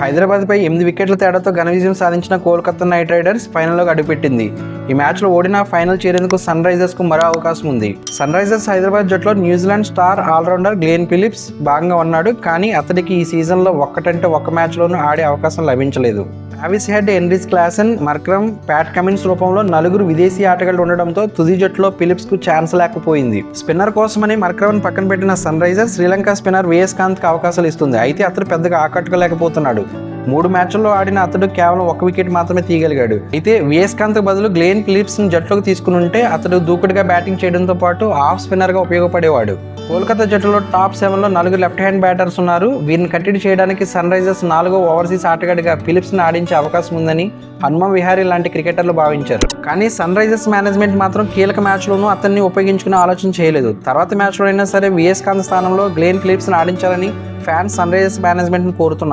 హైదరాబాద్పై 8 వికెట్ల తేడాతో ఘన విజయం సాధించిన కోల్కతా నైట్ రైడర్స్ ఫైనల్లోకి అడుగుపెట్టింది. ఈ మ్యాచ్లో ఓడినా ఫైనల్ చేరేందుకు సన్ రైజర్స్కు మరో అవకాశం ఉంది. సన్ రైజర్స్ హైదరాబాద్ జట్టులో New Zealand star allrounder Glenn Phillips భాగంగా ఉన్నాడు. కానీ అతడికి ఈ సీజన్లో ఒక్క మ్యాచ్లోనూ ఆడే అవకాశం లభించలేదు. Travis head, Heinrich Klaasen, Markram, Pat Cummins రూపంలో 4 విదేశీ ఆటగాళ్లు ఉండడంతో తుది జట్టులో ఫిలిప్స్కు ఛాన్స్ లేకపోయింది. స్పిన్నర్ కోసమని మార్క్రమ్ను పక్కన పెట్టిన సన్ రైజర్స్ శ్రీలంక స్పిన్నర్ విఎస్కాంత్కి అవకాశాలు ఇస్తుంది. అయితే అతడు పెద్దగా ఆకట్టుకోలేకపోతున్నాడు. 3 మ్యాచ్ల్లో ఆడిన అతడు కేవలం 1 వికెట్ మాత్రమే తీయగలిగాడు. అయితే విఎస్కాంత్ బదులు గ్లెన్ ఫిలిప్స్ జట్టులోకి తీసుకుని ఉంటే అతడు దూకుడుగా బ్యాటింగ్ చేయడంతో పాటు ఆఫ్ స్పిన్నర్గా ఉపయోగపడేవాడు. కోల్కతా జట్టులో టాప్ 7లో 4 లెఫ్ట్ హ్యాండ్ బ్యాటర్స్ ఉన్నారు. వీరిని కట్టడి చేయడానికి సన్ రైజర్స్ 4వ ఓవర్సీస్ ఆటగాడిగా ఫిలిప్స్ని ఆడించే అవకాశం ఉందని హనుమ విహారీ లాంటి క్రికెటర్లు భావించారు. కానీ సన్ రైజర్స్ మేనేజ్మెంట్ మాత్రం కీలక మ్యాచ్లోనూ అతన్ని ఉపయోగించుకునే ఆలోచన చేయలేదు. తర్వాత మ్యాచ్లో అయినా సరే విఎస్కాంత్ స్థానంలో గ్లెన్ ఫిలిప్స్ని ఆడించాలని ఫ్యాన్స్ సన్ రైజర్స్ మేనేజ్మెంట్ని కోరుతున్నారు.